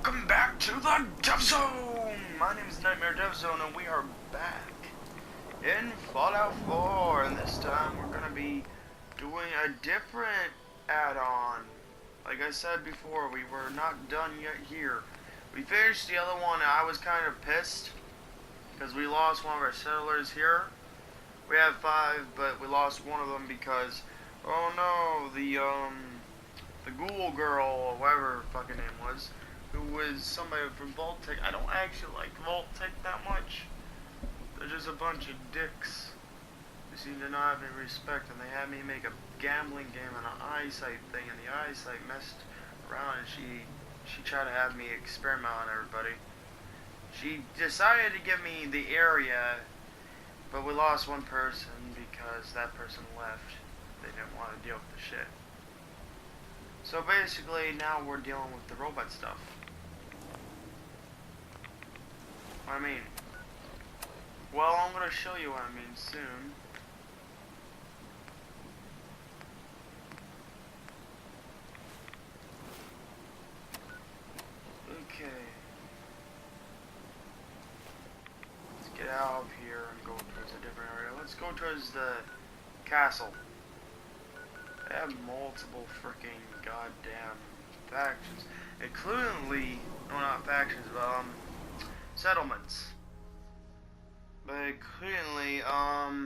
welcome back to the Dev Zone! My name is Nightmare Dev Zone and we are back in Fallout 4, and this time we're gonna be doing a different add-on. Like I said before, we were not done yet here. We finished the other one and I was kind of pissed because we lost one of our settlers here. We have 5, but we lost one of them because, oh no, the ghoul girl, or whatever her fucking name was, who was somebody from Vault-Tec. I don't actually like Vault-Tec that much. They're just a bunch of dicks who seem to not have any respect, and they had me make a gambling game on an eyesight thing, and the eyesight messed around, and she tried to have me experiment on everybody. She decided to give me the area, but we lost one person because that person left. They didn't want to deal with the shit. So basically, now we're dealing with the robot stuff. What I mean? Well, I'm gonna show you what I mean soon. Okay. Let's get out of here and go towards a different area. Let's go towards the castle. They have multiple freaking goddamn factions, including, no, not factions, but settlements. But clearly, I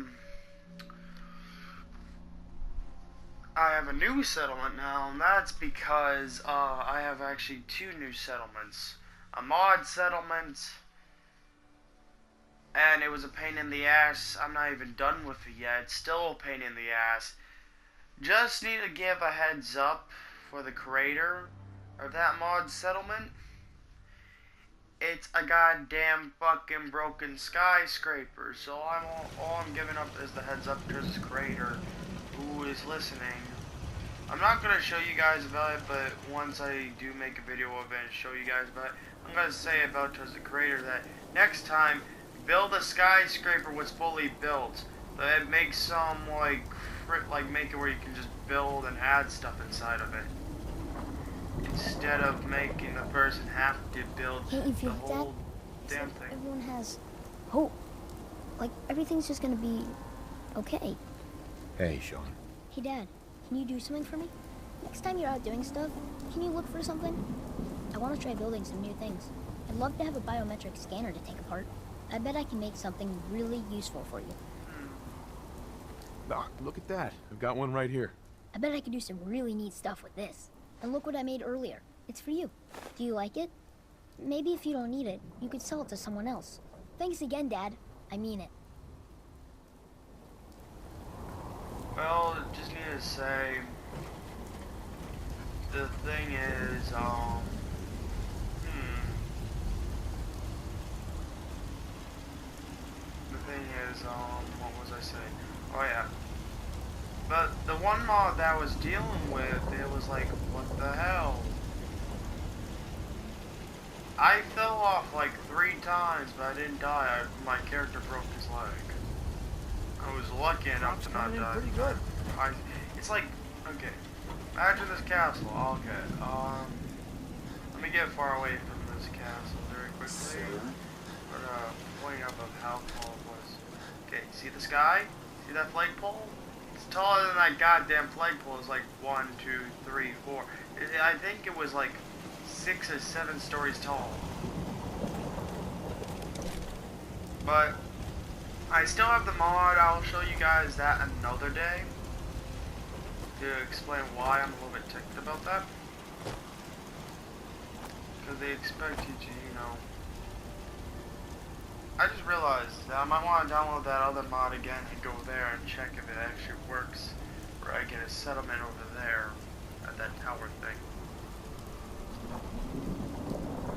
have a new settlement now, and that's because I have actually 2 new settlements. A mod settlement, and it was a pain in the ass. I'm not even done with it yet. It's still a pain in the ass. Just need to give a heads up for the creator of that mod settlement. It's a goddamn fucking broken skyscraper, so all I'm giving up is the heads up to this creator who is listening. I'm not gonna show you guys about it, but once I do make a video of it and show you guys about it, I'm gonna say about to the creator that next time, build a skyscraper what's fully built, but it makes some make it where you can just build and add stuff inside of it, instead of making the person have to build the whole damn thing. Everyone has hope. Like, everything's just gonna be okay. Hey, Sean. Hey, Dad, can you do something for me? Next time you're out doing stuff, can you look for something? I want to try building some new things. I'd love to have a biometric scanner to take apart. I bet I can make something really useful for you. Ah, look at that. I've got one right here. I bet I could do some really neat stuff with this. And look what I made earlier. It's for you. Do you like it? Maybe if you don't need it, you could sell it to someone else. Thanks again, Dad. I mean it. Well, just need to say, the thing is, what was I saying? Oh yeah. But the one mod that I was dealing with, it was like, what the hell? I fell off like 3 times, but I didn't die. My character broke his leg. I was lucky enough to not die. Pretty good. It's like, okay, imagine this castle. Okay, let me get far away from this castle very quickly. But point up of how tall it was. Okay, see the sky? See that flagpole? It's taller than that goddamn flagpole. It's like 1, 2, 3, 4. I think it was like 6 or 7 stories tall. But I still have the mod. I'll show you guys that another day to explain why I'm a little bit ticked about that. Because they expect you to, you know. I just realized that I might want to download that other mod again and go there and check if it actually works, where I get a settlement over there at that tower thing.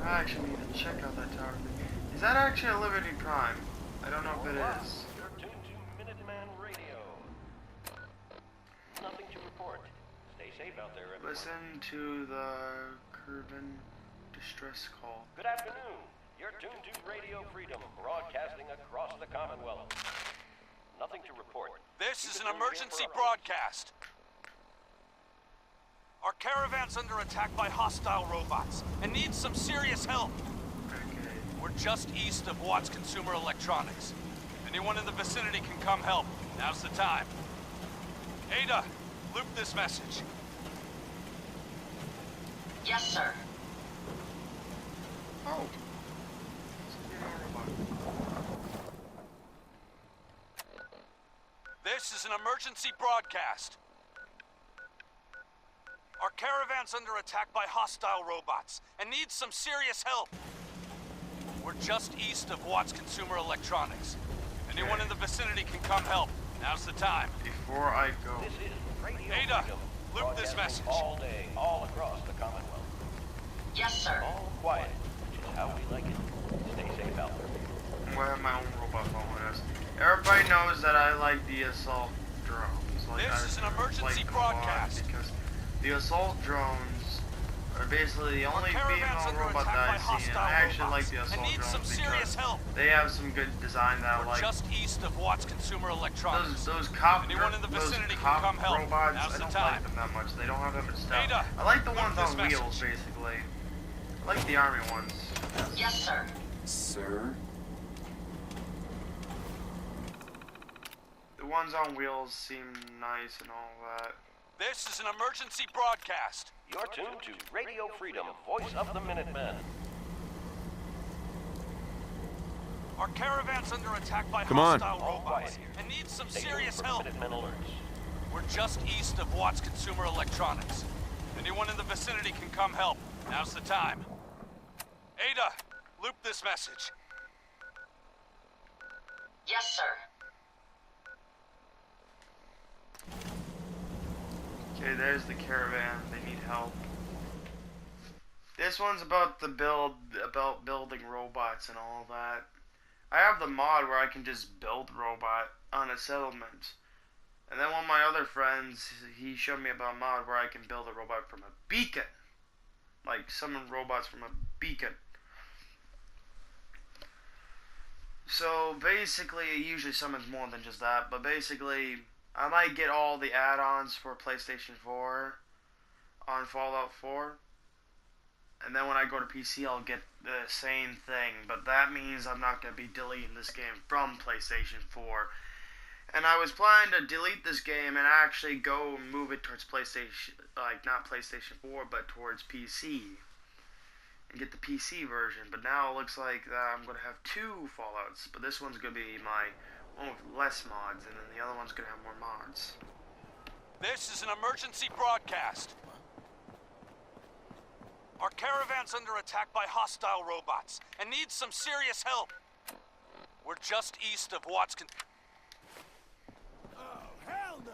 I actually need to check out that tower thing. Is that actually a Liberty Prime? I don't know if it is. You're tuned to Minuteman Radio. Nothing to report. Stay safe out there, everyone. Listen to the Kerbin distress call. Good afternoon. You're tuned to Radio Freedom, broadcasting across the Commonwealth. Nothing to report. This is an emergency broadcast. Our caravan's under attack by hostile robots and needs some serious help. Okay. We're just east of Watts Consumer Electronics. Anyone in the vicinity can come help. Now's the time. Ada, loop this message. Yes, sir. Oh. This is an emergency broadcast. Our caravan's under attack by hostile robots and needs some serious help. We're just east of Watts Consumer Electronics. Anyone in the vicinity can come help. Now's the time. Before I go. This is Radio Ada, Freedom, loop this broadcasting message. all day, all across the Commonwealth. Yes, sir. All quiet, which is how we like it. Stay safe out there. I have my own robot phone with us. Everybody knows that I like the assault drones. Like, This is an emergency broadcast. Because the assault drones are basically the Our only caravan's female under robot attack by that I've seen. hostile I actually robots like the and assault needs some drones serious because help. they have some good design that I We're like. just east of Watts Consumer Electronics. Those cop Anyone in the those vicinity can cop come help. robots, Now's I the don't time. like them that much. They don't have that much stuff. Ada, I like the loop ones this on wheels, message. basically. I like the army ones. Yes, sir. Sir? The ones on wheels seem nice and all that. This is an emergency broadcast. You're tuned to Radio Freedom, voice of the Minutemen. Our caravan's under attack by Come on. hostile All quiet robots here. and needs some Stay serious tuned for help. Minutemen alerts. We're just east of Watts Consumer Electronics. Anyone in the vicinity can come help. Now's the time. Ada, loop this message. Yes, sir. Okay, there's the caravan. They need help. This one's about building robots and all that. I have the mod where I can just build robot on a settlement. And then one of my other friends, he showed me about a mod where I can build a robot from a beacon. Like summon robots from a beacon. So basically, it usually summons more than just that, but basically, I might get all the add-ons for PlayStation 4 on Fallout 4. And then when I go to PC, I'll get the same thing, but that means I'm not going to be deleting this game from PlayStation 4. And I was planning to delete this game and actually go and move it towards PlayStation, like not PlayStation 4, but towards PC. And get the PC version, but now it looks like I'm going to have two Fallouts, but this one's going to be my one with less mods, and then the other one's going to have more mods. This is an emergency broadcast. Our caravan's under attack by hostile robots and needs some serious help. We're just east of Watts Con- Oh, hell no!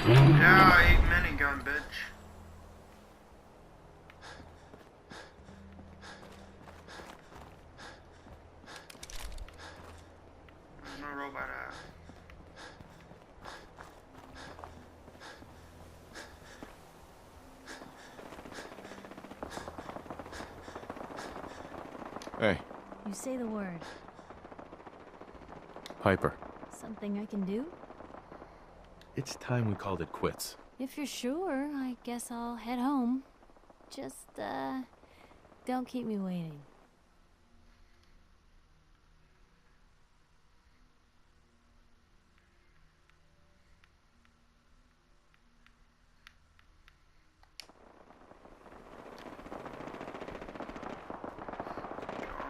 Yeah, I ate minigun, bitch. Where's my robot at? Hey, You say the word. Piper. Something I can do? It's time we called it quits. If you're sure, I guess I'll head home. Just, don't keep me waiting.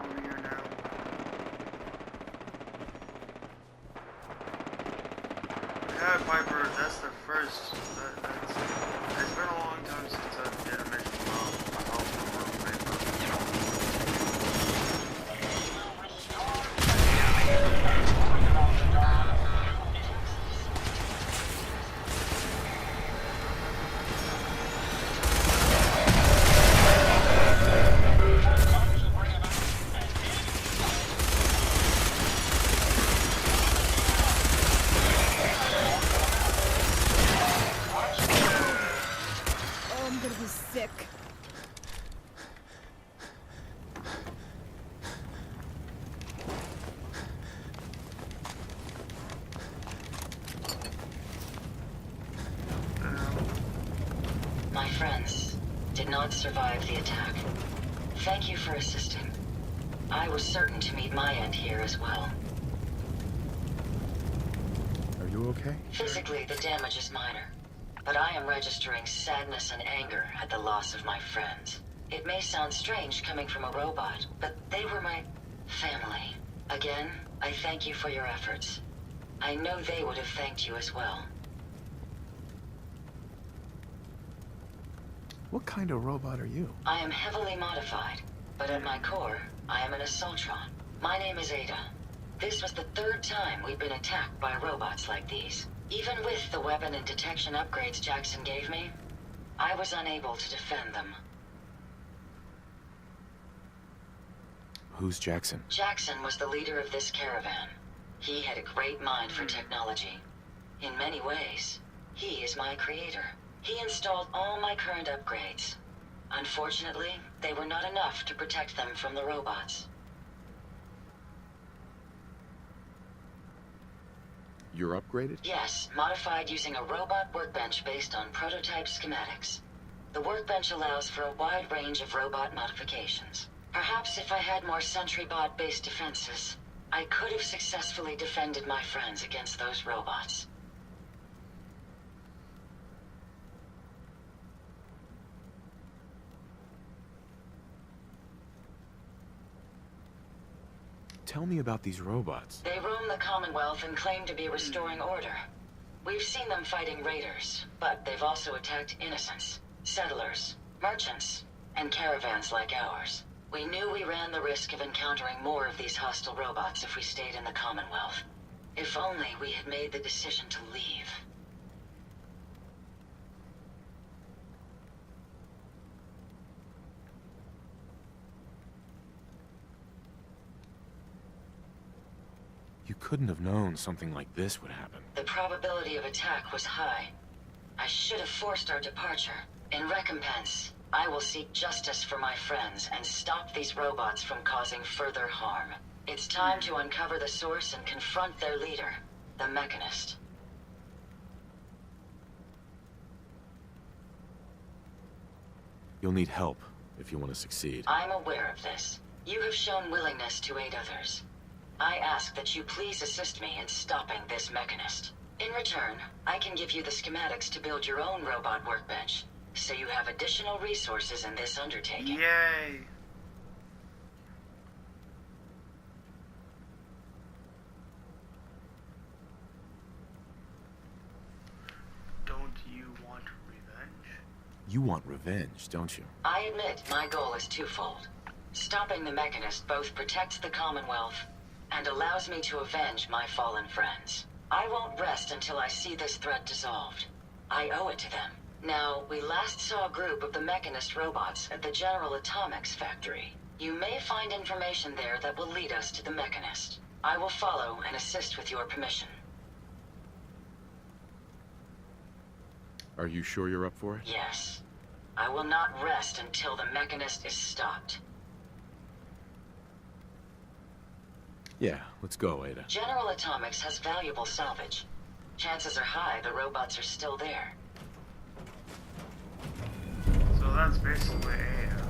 Over here now. Yeah, Piper, that's the first. It's been a long time since I did a mission from Oh, I'm gonna be did not survive the attack. Thank you for assisting. I was certain to meet my end here as well. Are you okay? Physically, the damage is minor, but I am registering sadness and anger at the loss of my friends. It may sound strange coming from a robot, but they were my family. Again, I thank you for your efforts. I know they would have thanked you as well. What kind of robot are you? I am heavily modified, but at my core, I am an Assaultron. My name is Ada. This was the third time we've been attacked by robots like these. Even with the weapon and detection upgrades Jackson gave me, I was unable to defend them. Who's Jackson? Jackson was the leader of this caravan. He had a great mind for technology. In many ways, he is my creator. He installed all my current upgrades. Unfortunately, they were not enough to protect them from the robots. You're upgraded? Yes, modified using a robot workbench based on prototype schematics. The workbench allows for a wide range of robot modifications. Perhaps if I had more SentryBot-based defenses, I could have successfully defended my friends against those robots. Tell me about these robots. They roam the Commonwealth and claim to be restoring order. We've seen them fighting raiders, but they've also attacked innocents, settlers, merchants, and caravans like ours. We knew we ran the risk of encountering more of these hostile robots if we stayed in the Commonwealth. If only we had made the decision to leave. You couldn't have known something like this would happen. The probability of attack was high. I should have forced our departure. In recompense, I will seek justice for my friends and stop these robots from causing further harm. It's time to uncover the source and confront their leader, the Mechanist. You'll need help if you want to succeed. I'm aware of this. You have shown willingness to aid others. I ask that you please assist me in stopping this Mechanist. In return, I can give you the schematics to build your own robot workbench, so you have additional resources in this undertaking. Yay! Don't you want revenge? You want revenge, don't you? I admit my goal is twofold. Stopping the Mechanist both protects the Commonwealth and allows me to avenge my fallen friends. I won't rest until I see this threat dissolved. I owe it to them. Now, we last saw a group of the Mechanist robots at the General Atomics factory. You may find information there that will lead us to the Mechanist. I will follow and assist with your permission. Are you sure you're up for it? Yes. I will not rest until the Mechanist is stopped. Yeah, let's go, Ada. General Atomics has valuable salvage. Chances are high the robots are still there. So that's basically Ada.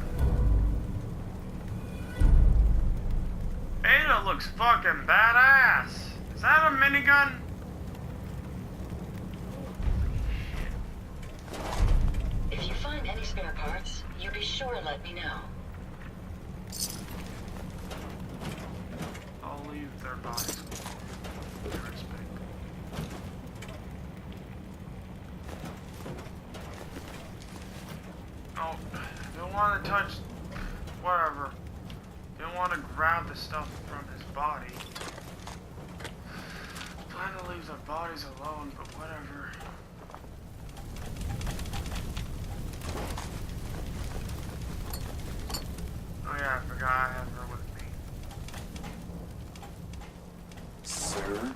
Ada looks fucking badass. Is that a minigun? If you find any spare parts, you be sure and let me know. I'll leave their bodies with respect. Oh, don't want to touch. Whatever. Don't want to grab the stuff from his body. Plan to leave their bodies alone, but whatever. Oh yeah, I forgot I have her with me. Sir?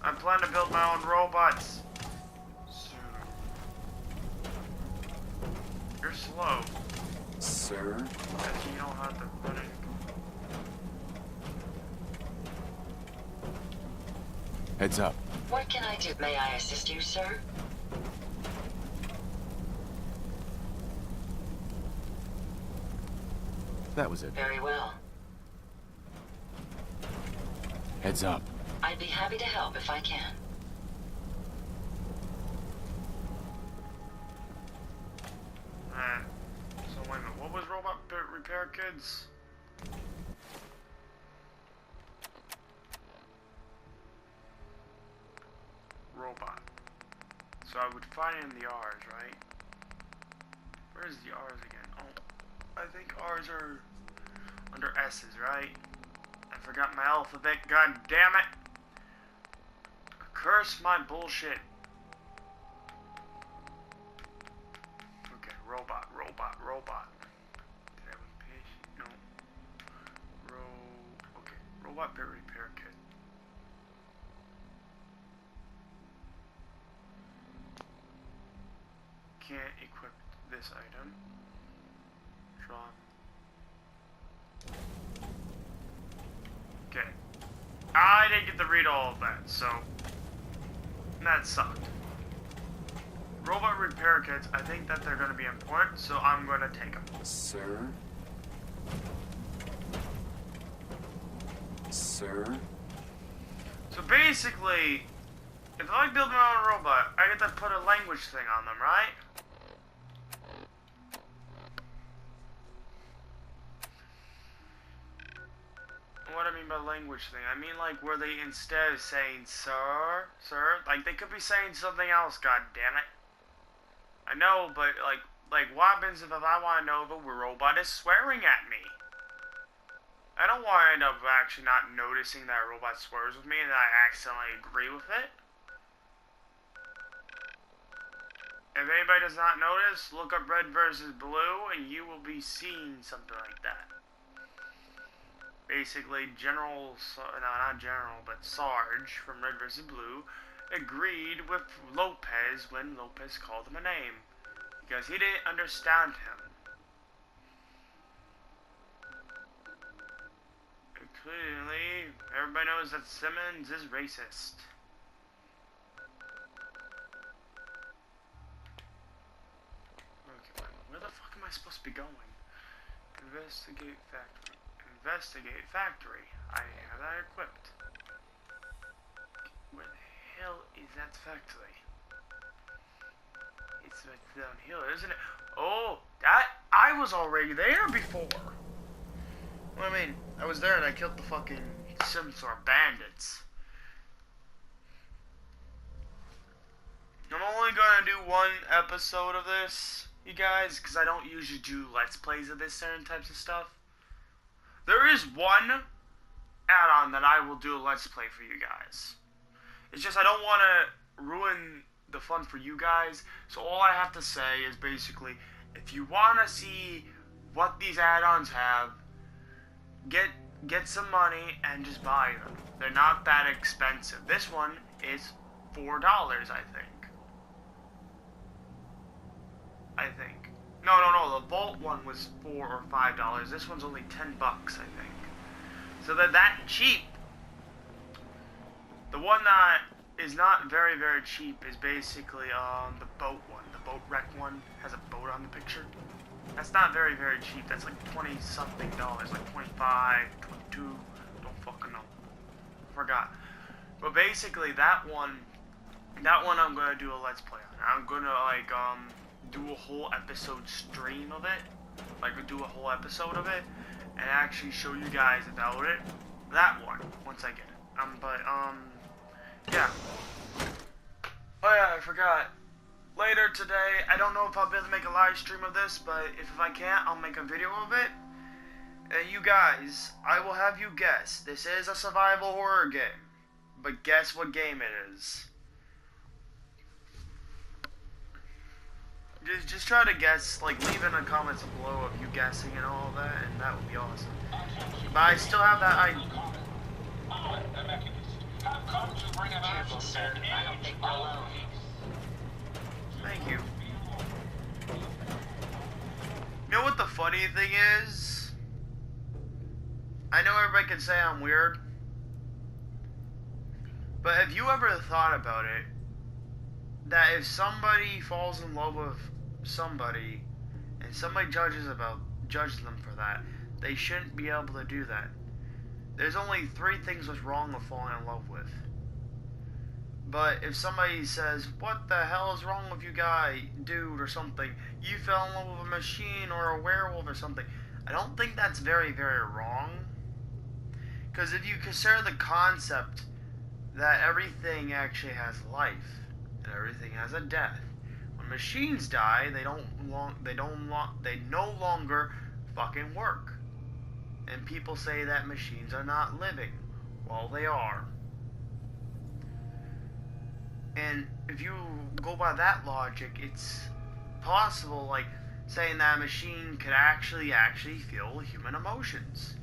I plan to build my own robots. Soon. You're slow. Sir? Because you don't have to put it. Heads up. What can I do? May I assist you, sir? That was it. Very well. Heads up. I'd be happy to help if I can. So wait a minute, what was Robot Repair Kids? Robot. So I would find in the R's, right? Where's the R's again? Oh, I think R's are under S's, right? I forgot my alphabet, god damn it! Curse my bullshit. Okay, robot. Did I have a page? No. Okay, robot bit repair kit. Can't equip this item. Drop. Okay. I didn't get to read all of that, so that sucked. Robot repair kits, I think that they're going to be important, so I'm going to take them. Sir? Sir? So basically, if I like building my own robot, I get to put a language thing on them, right? What I mean by language thing, I mean like where they instead of saying sir, like they could be saying something else, god damn it. I know, but like what happens if I want to know if a robot is swearing at me? I don't want to end up actually not noticing that a robot swears with me and that I accidentally agree with it. If anybody does not notice, look up Red versus Blue and you will be seeing something like that. Basically, not General, but Sarge from Red vs. Blue agreed with Lopez when Lopez called him a name because he didn't understand him. Clearly, everybody knows that Simmons is racist. Okay, where the fuck am I supposed to be going? Investigate factory. Investigate factory. I have that equipped. Where the hell is that factory? It's right down here, isn't it? Oh, I was already there before. Well, I mean, I was there and I killed the fucking Simsar bandits. I'm only gonna do one episode of this, you guys, because I don't usually do Let's Plays of this certain types of stuff. There is one add-on that I will do a Let's Play for you guys. It's just I don't want to ruin the fun for you guys, so all I have to say is basically, if you want to see what these add-ons have, get some money and just buy them. They're not that expensive. This one is $4, I think. No, the Vault one was $4 or $5. This one's only $10, I think. So they're that cheap. The one that is not very, very cheap is basically the boat one. The boat wreck one has a boat on the picture. That's not very, very cheap. That's like 20-something dollars, like 25, 22, don't fucking know. Forgot. But basically that one I'm gonna do a Let's Play on. I'm gonna like do a whole episode stream of it, like do a whole episode of it, and actually show you guys about it. That one, once I get it. Yeah. Oh yeah, I forgot. Later today, I don't know if I'll be able to make a live stream of this, but if I can't, I'll make a video of it. And you guys, I will have you guess. This is a survival horror game, but guess what game it is. Just try to guess, like leave in the comments below of you guessing and all that, and that would be awesome. But I still have that Careful, sir. I don't think we're alone. Thank you. You know what the funny thing is? I know everybody can say I'm weird, but have you ever thought about it? That if somebody falls in love with somebody, and somebody judges them for that, They shouldn't be able to do that. There's only 3 things what's wrong with falling in love with. But if somebody says, what the hell is wrong with you guy, dude, or something, you fell in love with a machine or a werewolf or something, I don't think that's very, very wrong. Because if you consider the concept that everything actually has life, and everything has a death, when machines die, they no longer fucking work. And people say that machines are not living. Well, they are. And if you go by that logic, it's possible, like, saying that a machine could actually feel human emotions.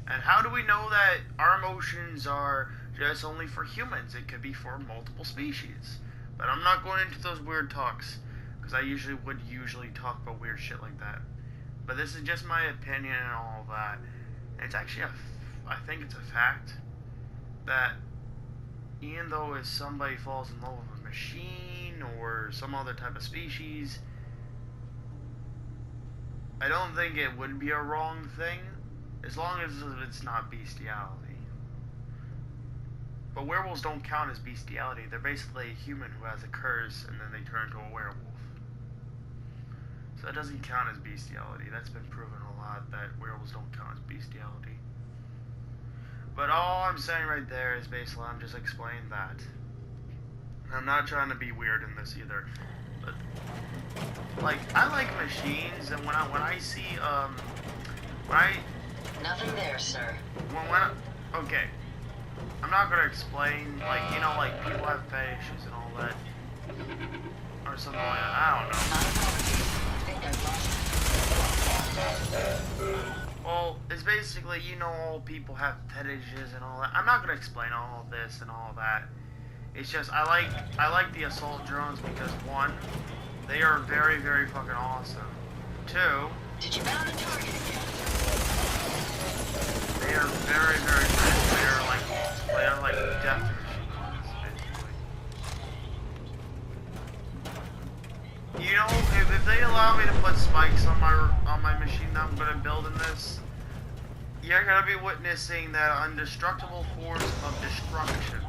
And how do we know that our emotions are just only for humans? It could be for multiple species. But I'm not going into those weird talks, because I would usually talk about weird shit like that. But this is just my opinion and all of that. And it's actually I think it's a fact that even though if somebody falls in love with a machine or some other type of species, I don't think it would be a wrong thing, as long as it's not bestiality. But werewolves don't count as bestiality. They're basically a human who has a curse and then they turn into a werewolf. So that doesn't count as bestiality. That's been proven a lot, that werewolves don't count as bestiality. But all I'm saying right there is basically I'm just explaining that. I'm not trying to be weird in this either. But like, I like machines, and when I see Nothing there, sir. Okay, I'm not gonna explain, like, you know, like people have fetishes and all that, or something like that. I don't know. Well, it's basically, you know, all people have fetishes and all that. I'm not gonna explain all of this and all of that. It's just I like the assault drones because 1, they are very, very fucking awesome. 2, did you found the target again? They are very, very good. They are like death machines, basically. You know, if they allow me to put spikes on my machine that I'm gonna build in this, you're gonna be witnessing that undestructible force of destruction.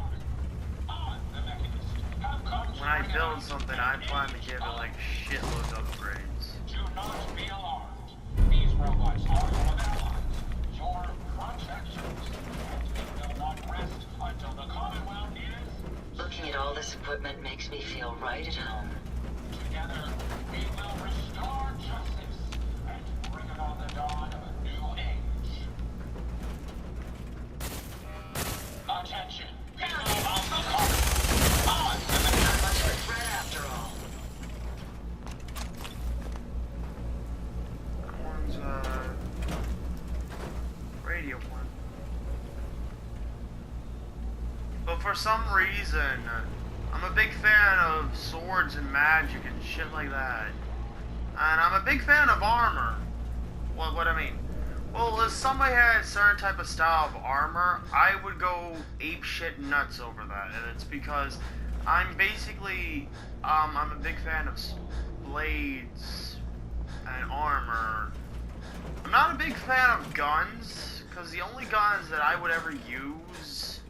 When I build something, I plan to give it like shitloads of upgrades. Do not be alarmed. These robots are your allies. Your projections will not rest until the Commonwealth is... Looking at all this equipment makes me feel right at home. Together, we will restore justice and bring about the dawn of a new age. Attention, people of the Commonwealth! On to the... Not much of a threat after all. That one's radio one. But for some reason, I'm a big fan of swords and magic and shit like that. And I'm a big fan of armor. What I mean? Well, if somebody had a certain type of style of armor, I would go ape shit nuts over that. And it's because I'm basically, I'm a big fan of blades and armor. I'm not a big fan of guns, because the only guns that I would ever use,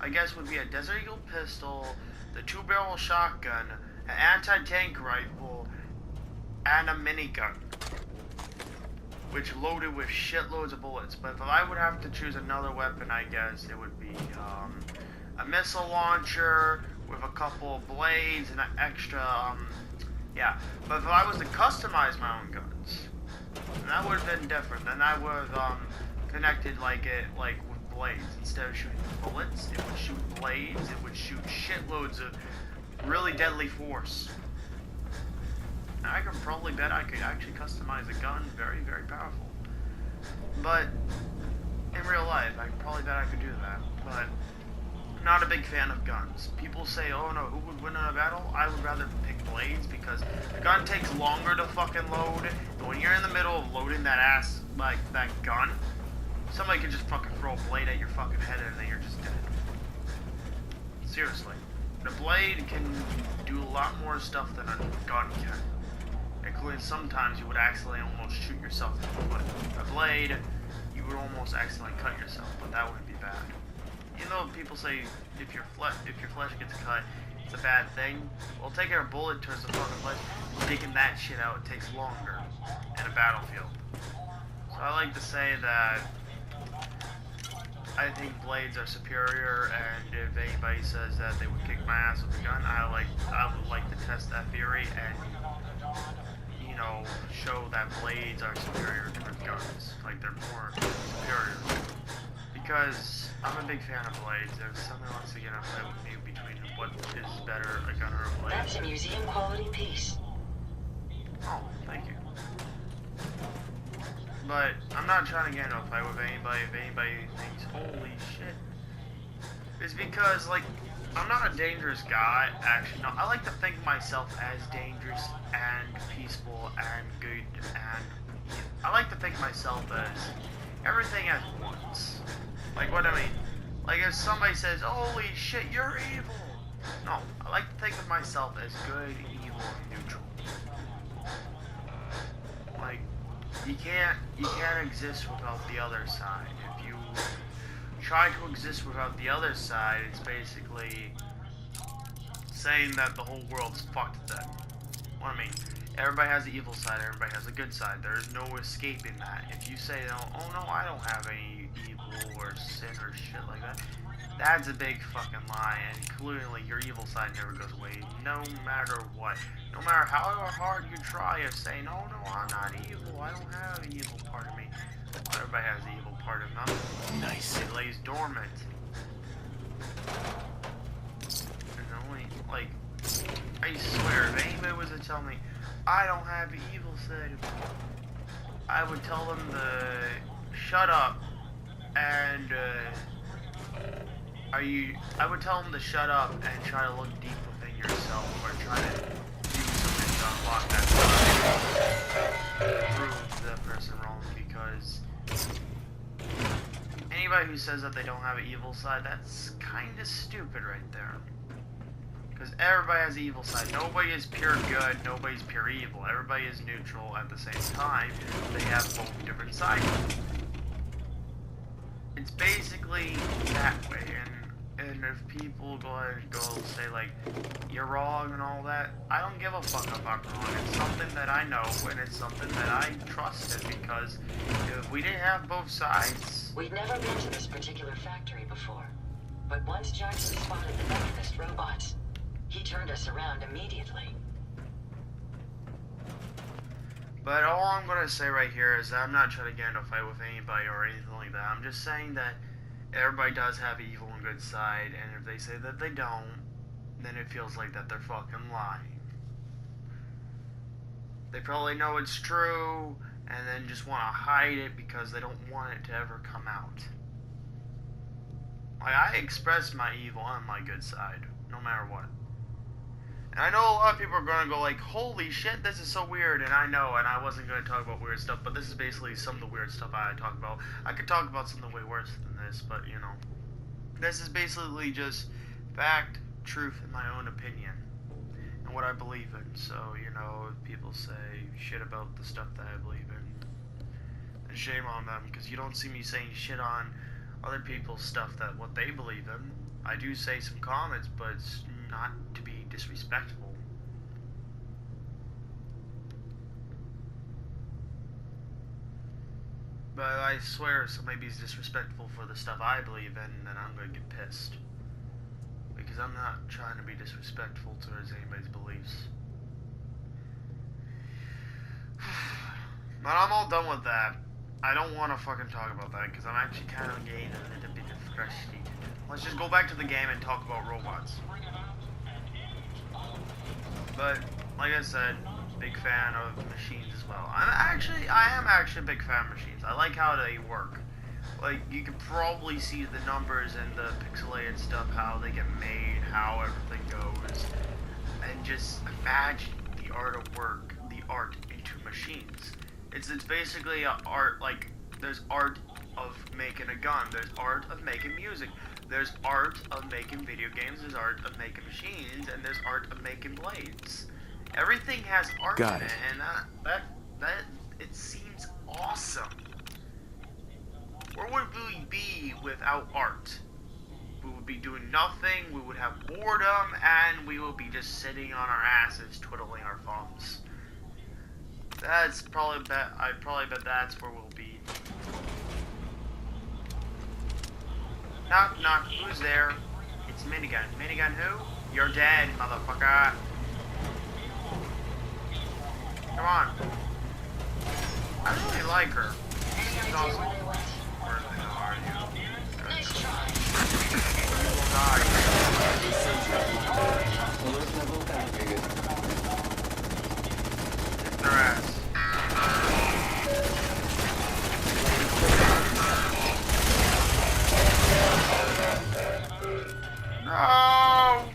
I guess, would be a Desert Eagle pistol, the 2-barrel shotgun, an anti-tank rifle, and a minigun, which loaded with shitloads of bullets. But if I would have to choose another weapon, I guess it would be a missile launcher with a couple of blades and an extra, yeah. But if I was to customize my own guns, then that would have been different. Then I would have connected like with blades. Instead of shooting bullets, it would shoot blades. It would shoot shitloads of really deadly force. Now, I could probably bet I could actually customize a gun very, very powerful. But in real life, I probably bet I could do that. But I'm not a big fan of guns. People say, oh no, who would win in a battle? I would rather pick blades because the gun takes longer to fucking load. And when you're in the middle of loading that ass, like that gun, somebody can just fucking throw a blade at your fucking head and then you're just dead. Seriously. The blade can do a lot more stuff than a gun can. Including sometimes you would accidentally almost shoot yourself in the foot. A blade would almost accidentally cut yourself, but that wouldn't be bad. Even though people say if your flesh gets cut, it's a bad thing. Well, taking a bullet towards the fucking flesh, taking that shit out takes longer in a battlefield. So I like to say that I think blades are superior, and if anybody says that they would kick my ass with a gun, I would like to test that theory and, you know, show that blades are superior to guns. Like, they're more superior. Because I'm a big fan of blades. If someone wants to get a fight with me between what is better, a gun or a blade. That's a museum quality piece. Oh, thank you. But I'm not trying to get into a fight with anybody if anybody thinks, holy shit. It's because, like, I'm not a dangerous guy, actually. No, I like to think of myself as dangerous and peaceful and good, and I like to think of myself as everything at once. Like, what I mean? Like, if somebody says, holy shit, you're evil. No, I like to think of myself as good, evil, and neutral. Like, you can't exist without the other side. If you try to exist without the other side, it's basically saying that the whole world's fucked then. What I mean, everybody has the evil side, everybody has a good side. There's no escaping that. If you say, oh no, I don't have any evil or sin or shit like that, that's a big fucking lie, and clearly your evil side never goes away, no matter what. No matter how hard you try of saying, oh no, I'm not evil, I don't have an evil part of me. Well, everybody has the evil part of them. Nice. It lays dormant. And only, like, I swear, if anybody was to tell me, I don't have the evil side of me, I would tell them to shut up and, I would tell them to shut up and try to look deep within yourself, or try to do something to unlock that side. Prove that person wrong, because anybody who says that they don't have an evil side, that's kind of stupid right there. Because everybody has an evil side. Nobody is pure good, nobody's pure evil. Everybody is neutral at the same time. They have both different sides. It's basically that way, and if people go say like, you're wrong and all that, I don't give a fuck if I'm wrong. It's something that I know, and it's something that I trusted, because if we didn't have both sides... We'd never been to this particular factory before, but once Jackson spotted the Mechanist robots, he turned us around immediately. But all I'm going to say right here is that I'm not trying to get into a fight with anybody or anything like that. I'm just saying that everybody does have an evil and good side, and if they say that they don't, then it feels like that they're fucking lying. They probably know it's true, and then just want to hide it because they don't want it to ever come out. Like, I express my evil and my good side, no matter what. And I know a lot of people are going to go like, holy shit, this is so weird, and I know, and I wasn't going to talk about weird stuff, but this is basically some of the weird stuff I talk about. I could talk about something way worse than this, but, you know. This is basically just fact, truth, and my own opinion, and what I believe in. So, you know, if people say shit about the stuff that I believe in, then shame on them, because you don't see me saying shit on other people's stuff that what they believe in. I do say some comments, but it's not to be disrespectful. But I swear if somebody's disrespectful for the stuff I believe in, then I'm gonna get pissed. Because I'm not trying to be disrespectful towards anybody's beliefs. But I'm all done with that. I don't want to fucking talk about that, because I'm actually kind of getting a little bit frustrated. Let's just go back to the game and talk about robots. But, like I said, big fan of machines as well. I am actually a big fan of machines. I like how they work. Like, you can probably see the numbers and the pixelated stuff, how they get made, how everything goes. And just imagine the art of work, the art into machines. It's basically a art, like, there's art of making a gun, there's art of making music, there's art of making video games, there's art of making machines, and there's art of making blades. Everything has art in it, and that it seems awesome. without art. We would be doing nothing, we would have boredom, and we would be just sitting on our asses twiddling our thumbs. That's probably I probably bet that's where we'll be. Knock knock, who's there? It's Minigun. Minigun who? You're dead, motherfucker. Come on. I really like her. She's awesome. Where the hell are you? Nice try. Get their ass. No!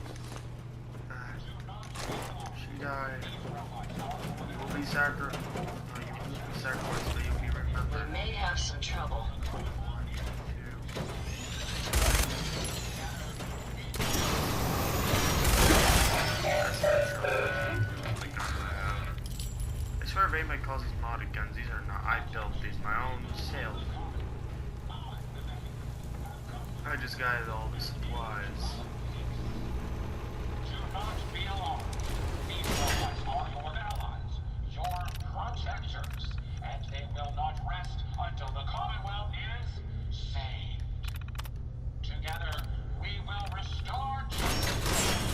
She died. You will be sacrificed. No, you won't be sacrificed, but you'll be remembered. We may have some trouble. I swear if anybody calls these modded guns, these are not. I built these my own self. I just got all the supplies. Do not be alarmed. These robots are your allies, your protectors, and they will not rest until the Commonwealth is saved. Together, we will restore justice.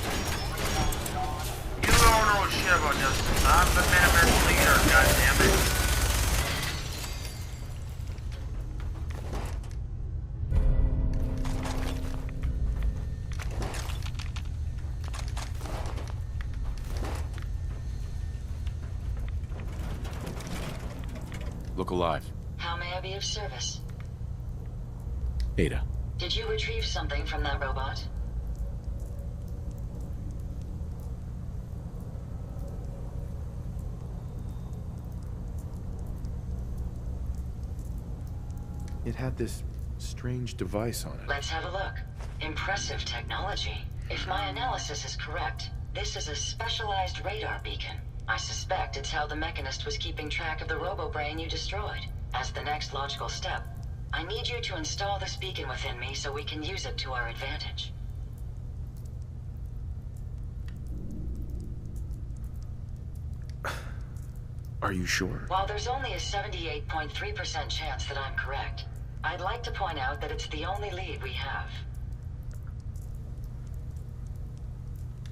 You don't know shit about justice. I'm the Minimus leader, goddammit. Look alive. How may I be of service? Ada. Did you retrieve something from that robot? It had this strange device on it. Let's have a look. Impressive technology. If my analysis is correct, this is a specialized radar beacon. I suspect it's how the Mechanist was keeping track of the robo-brain you destroyed. As the next logical step, I need you to install this beacon within me so we can use it to our advantage. Are you sure? While there's only a 78.3% chance that I'm correct, I'd like to point out that it's the only lead we have.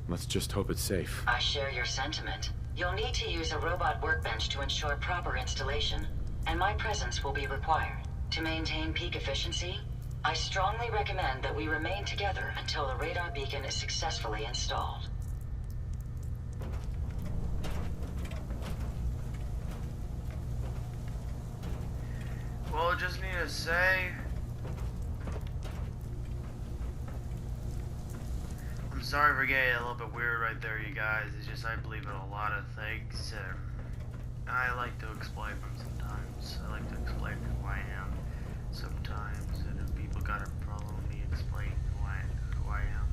Let's just hope it's safe. I share your sentiment. You'll need to use a robot workbench to ensure proper installation, and my presence will be required. To maintain peak efficiency, I strongly recommend that we remain together until the radar beacon is successfully installed. Well, I just need to say, I'm sorry for getting a little bit weird right there, you guys. It's just I believe in a lot of things. I like to explain them sometimes. I like to explain who I am sometimes. And if people got a problem with me explaining who I am,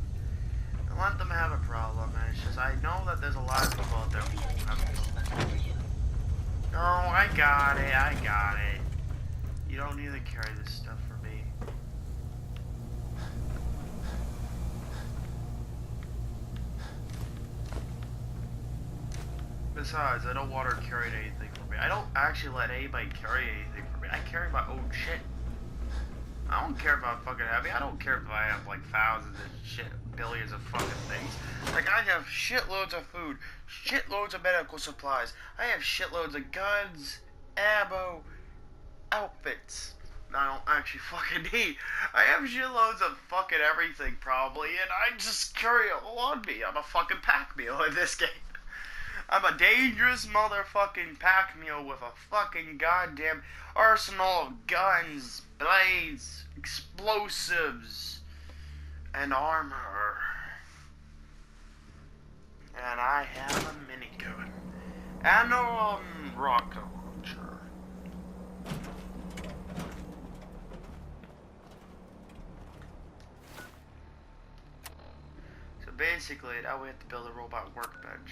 I let them have a problem. And it's just, I know that there's a lot of people out there who have a problem. No, I got it. I got it. You don't need to carry this stuff for me. Besides, I don't want her carrying anything for me. I don't actually let anybody carry anything for me. I carry my own shit. I don't care if I'm fucking happy. I don't care if I have like thousands of shit, billions of fucking things. Like I have shitloads of food, shitloads of medical supplies. I have shitloads of guns, ammo, outfits. I don't actually fucking need. I have shitloads of fucking everything probably, and I just carry it all on me. I'm a fucking pack mule in this game. I'm a dangerous motherfucking pack mule with a fucking goddamn arsenal of guns, blades, explosives, and armor. And I have a minigun. And a rocket launcher. So basically, now we have to build a robot workbench.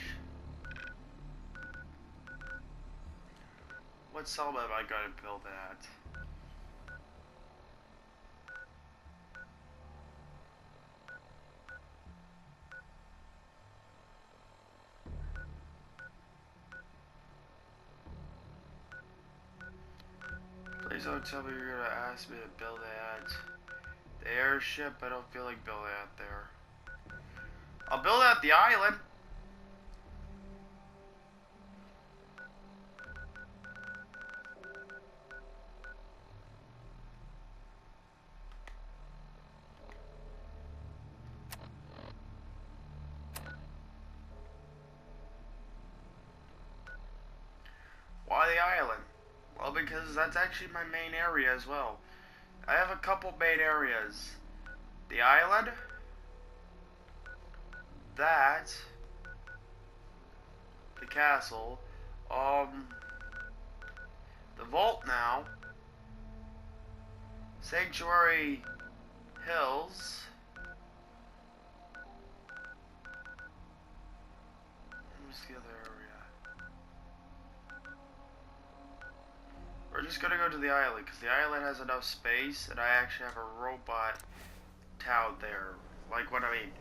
What cell am I gonna build at? Please don't tell me you're gonna ask me to build it at the airship. I don't feel like building it out there. I'll build it at the island. Why the island? Well, because that's actually my main area as well. I have a couple main areas. The island, that, the castle, the vault now, Sanctuary Hills, what's the other area? We're just gonna go to the island, because the island has enough space, and I actually have a robot town there. Like, what I mean,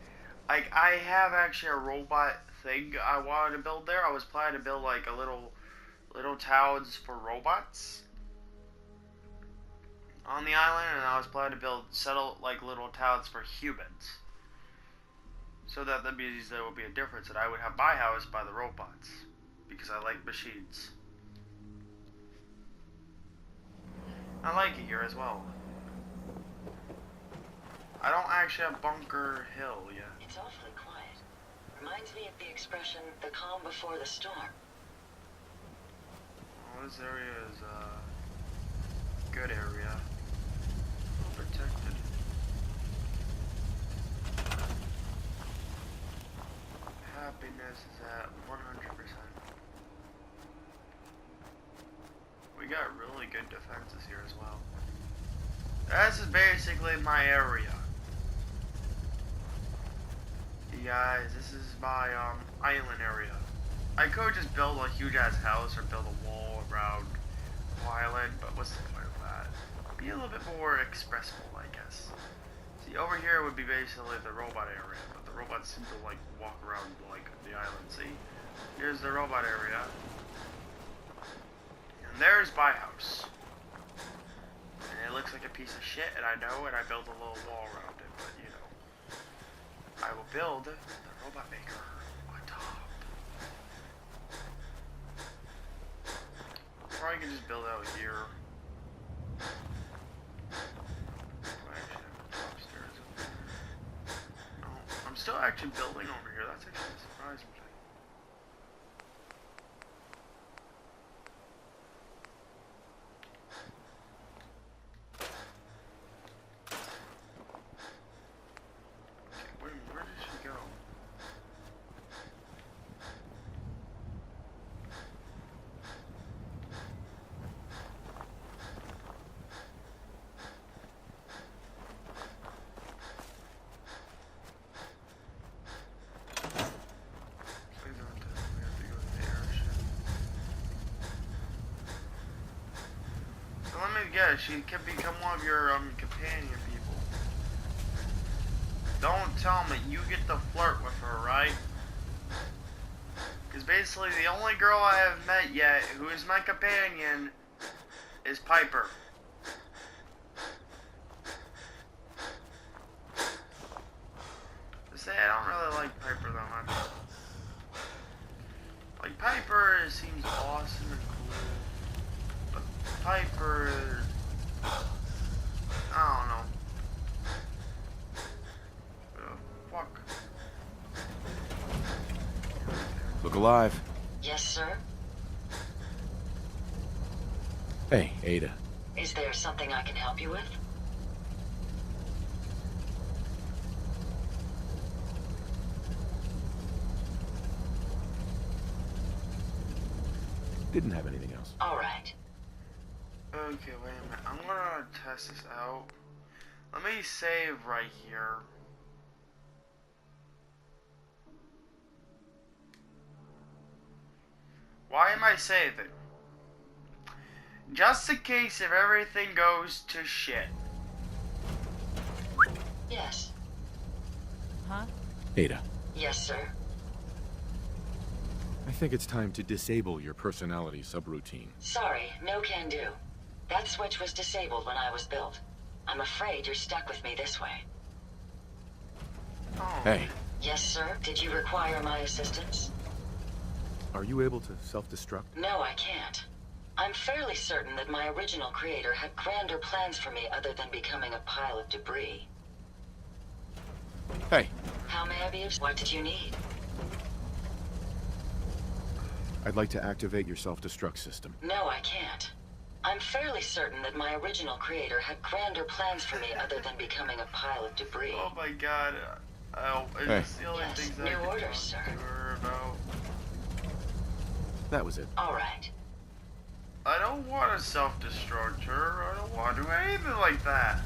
like, I have actually a robot thing I wanted to build there. I was planning to build, like, a little towns for robots on the island, and I was planning to settle, like, little towns for humans. So that means there would be a difference, and I would have my house by the robots, because I like machines. I like it here as well. I don't actually have Bunker Hill yet. It's awfully quiet. Reminds me of the expression, the calm before the storm. Well, this area is a good area. Well protected. Happiness is at 100%. We got really good defenses here as well. This is basically my area. You guys, this is my island area. I could just build a huge ass house or build a wall around the island, but what's the point of that? Be a little bit more expressive, I guess. See, over here would be basically the robot area, but the robots seem to like walk around like the island. See, here's the robot area. And there's my house. And it looks like a piece of shit, and I know, and I built a little wall around it, but you know. I will build the robot maker on top. Or I can just build out here. Upstairs over there. No, I'm still actually building over here. That's actually a surprising thing. Yeah, she can become one of your companion people. Don't tell me you get to flirt with her, right? Because basically the only girl I have met yet who is my companion is Piper. To say I don't really like Piper that much. Like, Piper seems awesome and cool, but Piper, I don't know. Fuck. Look alive. Yes, sir? Hey, Ada. Is there something I can help you with? Didn't have anything else. All right. Okay, wait a minute. I'm gonna test this out. Let me save right here. Why am I saving? Just in case if everything goes to shit. Yes. Huh? Ada, Yes, sir. I think it's time to disable your personality subroutine. Sorry, no can do. That switch was disabled when I was built. I'm afraid you're stuck with me this way. Oh. Hey, Yes, sir? Did you require my assistance? are you able to self-destruct? No, I can't. I'm fairly certain that my original creator had grander plans for me other than becoming a pile of debris. Hey, How may I be of... What did you need? I'd like to activate your self-destruct system. No, I can't. I'm fairly certain that my original creator had grander plans for me other than becoming a pile of debris. Oh my god. It's Hey. the only Yes, things new I can orders, talk sir. to her about. That was it. All right. I don't want to self-destruct her. I don't want to do anything like that.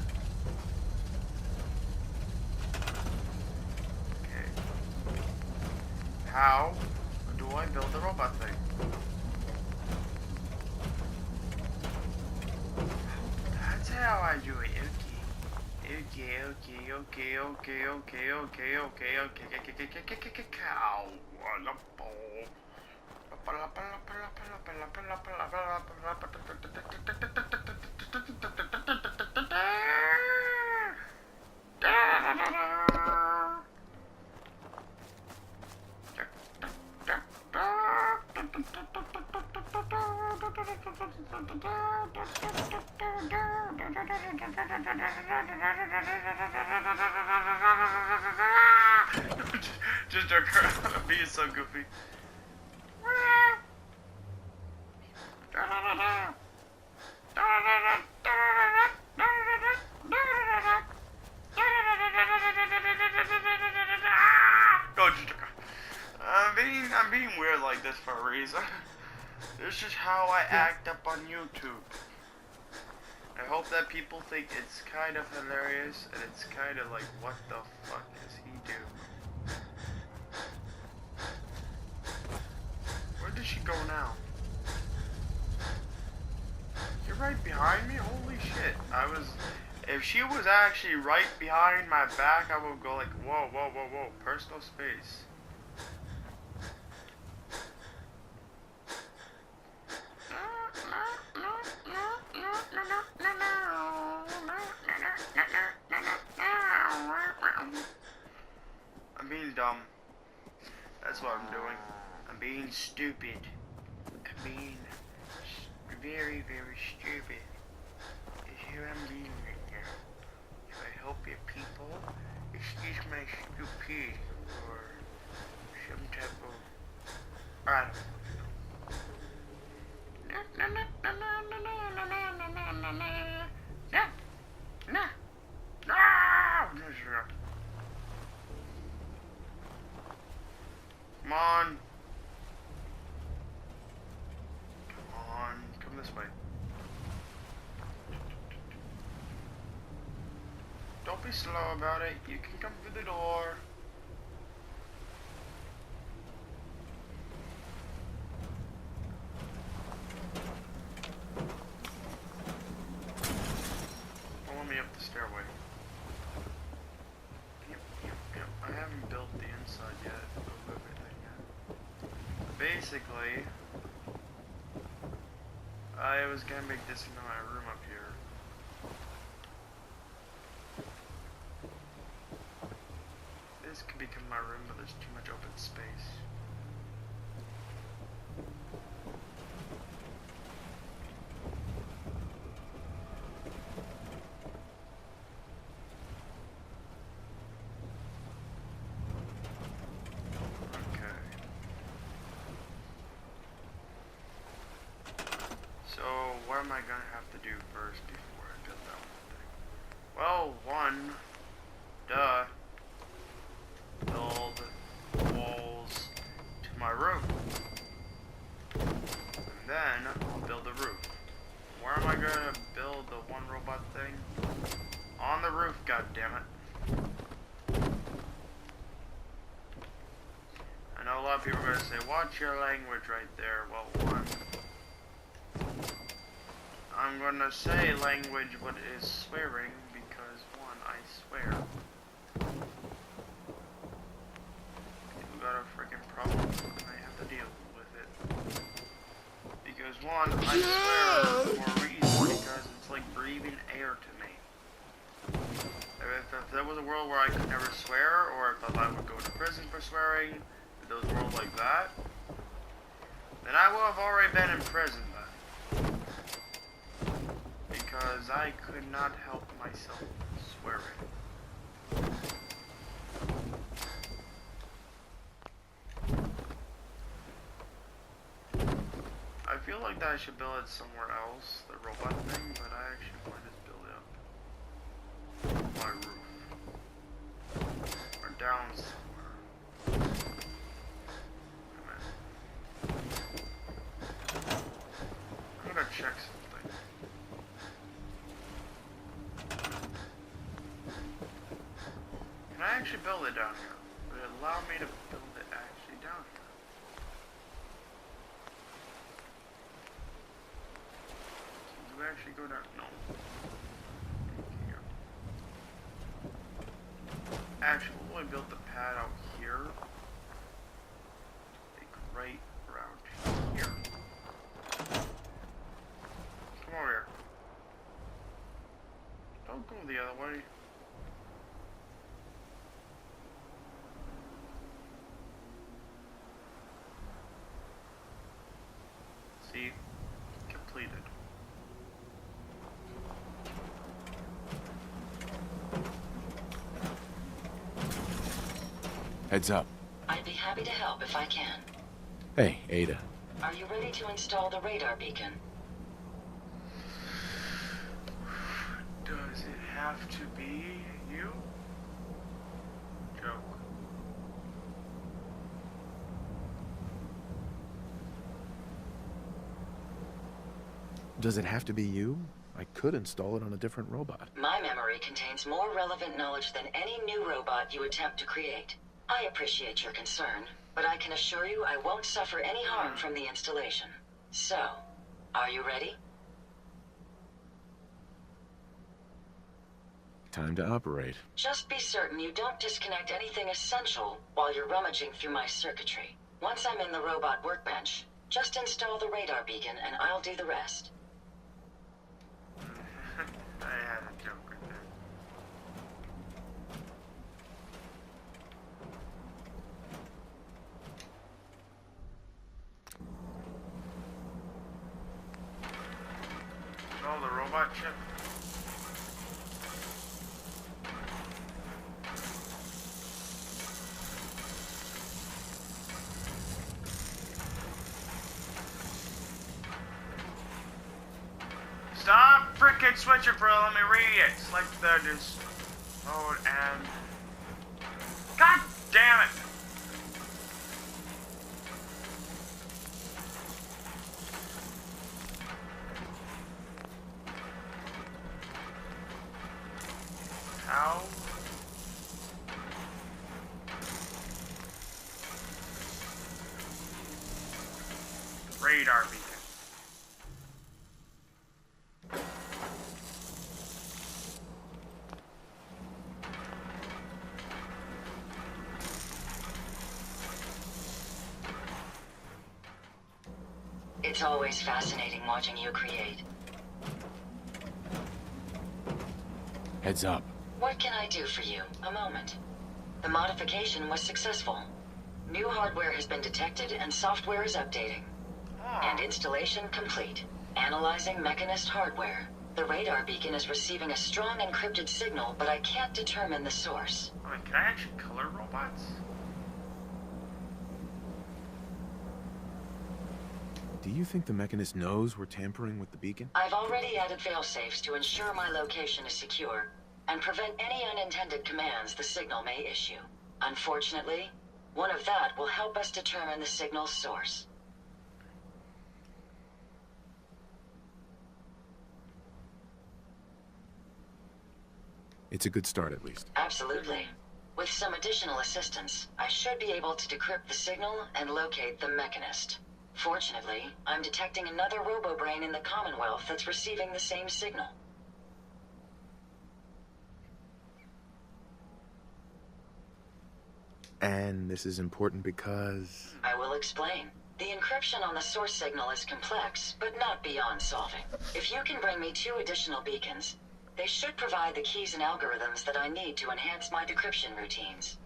Okay. How do I build the robot thing? That's how I do it. Okay. Cow. Just joke around. Being so goofy. Go, Jessica. I'm being weird like this for a reason. This is how I act up on YouTube. I hope that people think it's kind of hilarious and it's kind of like, what the fuck does he do? Where did she go now? You're right behind me? Holy shit. If she was actually right behind my back, I would go like, whoa, whoa, whoa, whoa, personal space. I'm being dumb. That's what I'm doing. I'm being stupid. I'm being very, very stupid. Is who I'm being right now. If I help you people, excuse my stupidity or some type of... I don't know. Come on. Come on. Come this way. Don't be slow about it. You can come through the door. Follow me up the stairway. Yep. I haven't built the inside yet of everything yet. Basically, I was gonna make this into my room up here. This could become my room, but there's too much open space. So, what am I gonna have to do first before I build that one thing? Well, one, duh, build walls to my room. And then, I'll build the roof. Where am I gonna build the one robot thing? On the roof, goddammit. I know a lot of people are gonna say, watch your language right there. Well, one, I'm gonna say language what is swearing because one, I swear. People got a freaking problem and I have to deal with it. Because one, I swear for a reason because it's like breathing air to me. If there was a world where I could never swear, or if I would go to prison for swearing, if there was a world like that, then I would have already been in prison by now. Because I could not help myself swearing. I feel like that I should build it somewhere else, the robot thing, but I actually want to just build it up my roof. Or down somewhere. I'm gonna check something. Can I actually build it down here? Would it allow me to build it actually down here? Do we actually go down? No. Here. Actually, we'll only build the pad out here. Like right around here. Come over here. Don't go the other way. See? Completed. Heads up. I'd be happy to help if I can. Hey, Ada. Are you ready to install the radar beacon? Does it have to be you? Joke. Does it have to be you? I could install it on a different robot. My memory contains more relevant knowledge than any new robot you attempt to create. I appreciate your concern, but I can assure you I won't suffer any harm from the installation. So, are you ready? Time to operate. Just be certain you don't disconnect anything essential while you're rummaging through my circuitry. Once I'm in the robot workbench, just install the radar beacon and I'll do the rest. I had a joke right there. Oh, the robot chip. Stop frickin' switching, bro. Let me read it. Select the just mode and. God damn it! How? Radar beacon. It's always fascinating watching you create. Heads up. What can I do for you? A moment. The modification was successful. New hardware has been detected and software is updating. And installation complete. Analyzing Mechanist hardware. The radar beacon is receiving a strong encrypted signal, but I can't determine the source. I mean, can I actually color robots? Do you think the Mechanist knows we're tampering with the beacon? I've already added failsafes to ensure my location is secure and prevent any unintended commands the signal may issue. Unfortunately, one of that will help us determine the signal's source. It's a good start, at least. Absolutely. With some additional assistance, I should be able to decrypt the signal and locate the Mechanist. Fortunately, I'm detecting another robo-brain in the Commonwealth that's receiving the same signal. And this is important because... I will explain. The encryption on the source signal is complex, but not beyond solving. If you can bring me 2 additional beacons, they should provide the keys and algorithms that I need to enhance my decryption routines.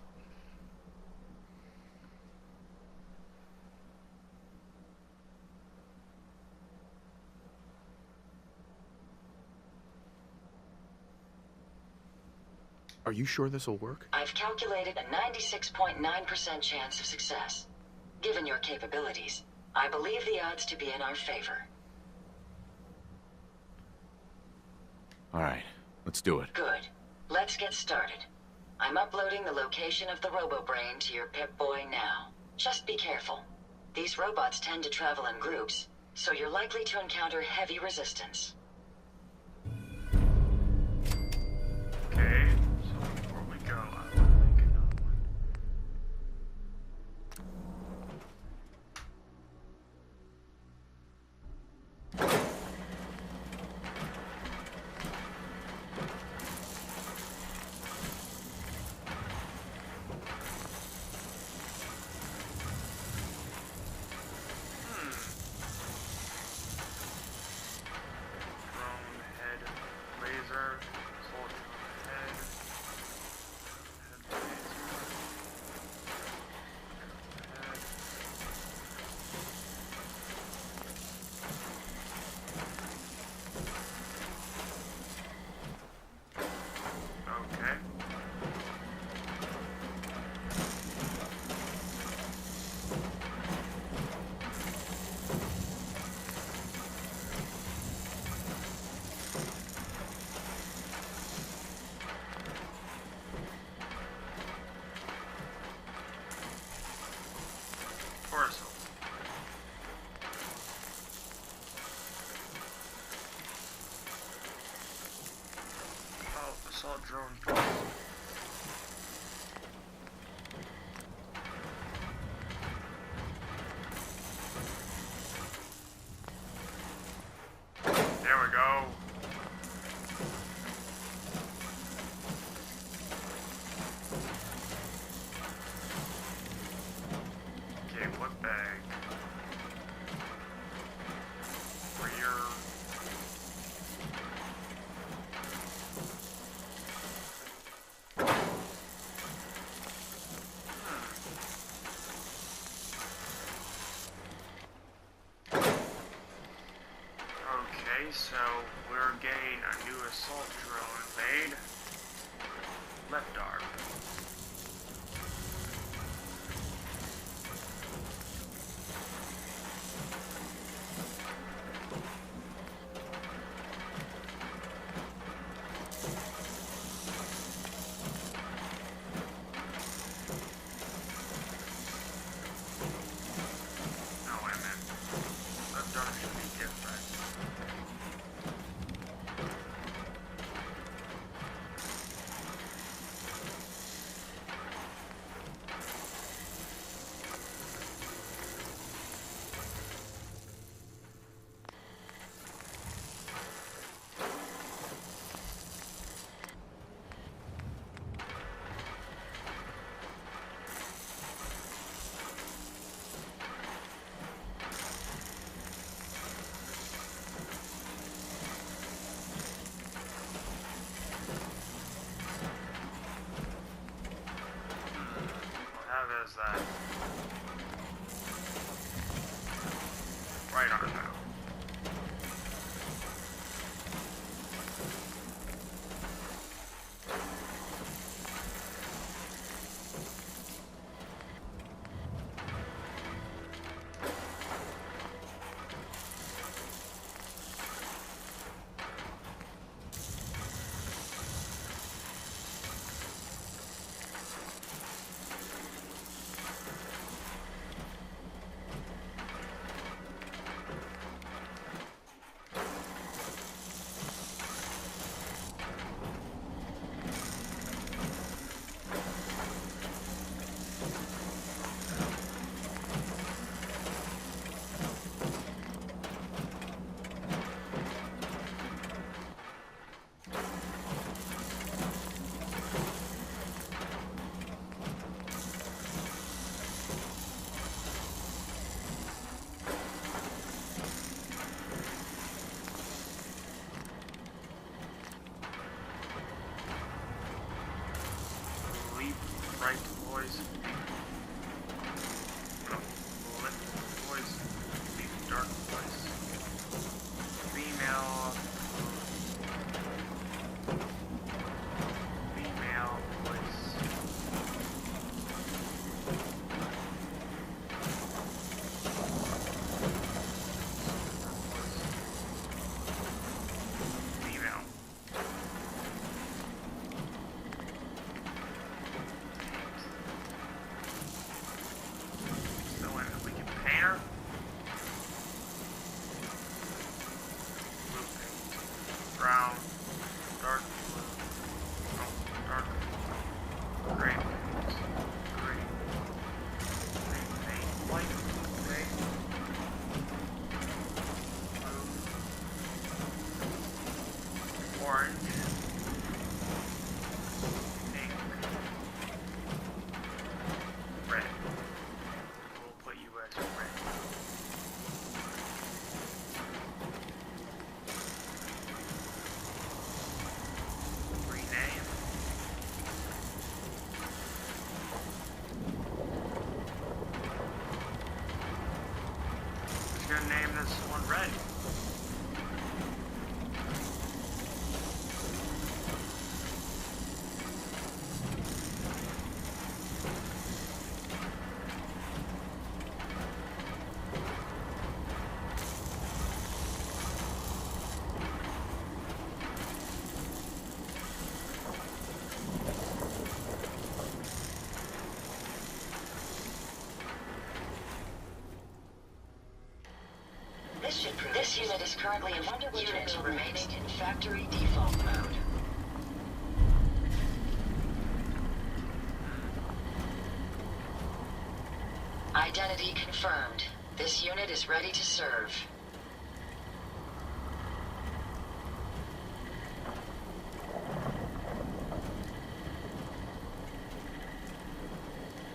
Are you sure this'll work? I've calculated a 96.9% chance of success. Given your capabilities, I believe the odds to be in our favor. All right, let's do it. Good. Let's get started. I'm uploading the location of the RoboBrain to your Pip-Boy now. Just be careful. These robots tend to travel in groups, so you're likely to encounter heavy resistance. Okay, so before we go, I want to make another one. Drone head laser, soldier head, head laser, head. Okay. Torso. Oh, assault drone torso. There we go. Okay, what bag? Rear. Okay, so we're getting a new assault drone made. Left arm. No, wait a minute. Left arm should be different. How does that? Right arm now. right, boys. Bullet, boys. Deep dark place. Female. Female place. Female. So wait a minute, we can paint her. Blue paint. Brown. Dark blue. Oh, dark gray paint. Green. Green paint. White paint. Blue. Orange. Pink. Red. We'll put you as red. Rename. Who's gonna name this one red? This unit is currently in unit remaining in factory default mode. Identity confirmed. This unit is ready to serve.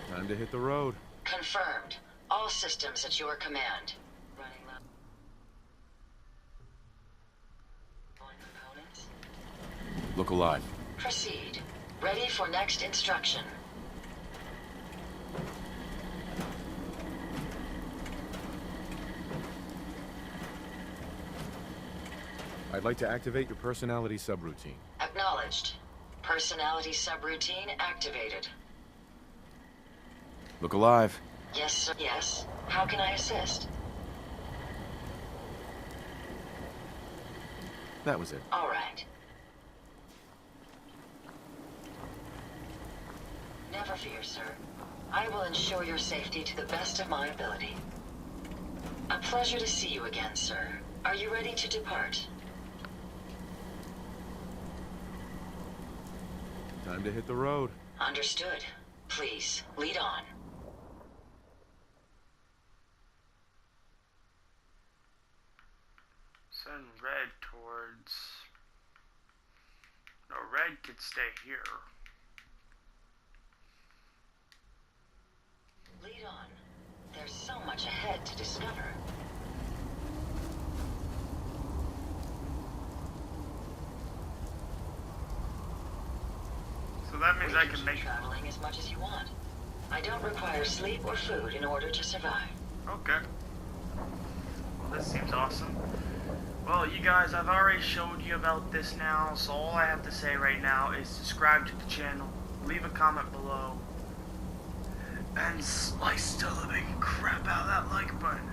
Time to hit the road. Confirmed. All systems at your command. Running low. Components. Look alive. Proceed. Ready for next instruction. I'd like to activate your personality subroutine. Acknowledged. Personality subroutine activated. Look alive. Yes, sir. Yes. How can I assist? That was it. All right. Never fear, sir. I will ensure your safety to the best of my ability. A pleasure to see you again, sir. Are you ready to depart? Time to hit the road. Understood. Please, lead on. Send red towards... No, red could stay here. Lead on. There's so much ahead to discover. So that means I can make... traveling as much as you want. I don't require sleep or food in order to survive. Okay. Well, this seems awesome. Well, you guys, I've already showed you about this now, so all I have to say right now is subscribe to the channel, leave a comment below, and slice the living crap out of that like button.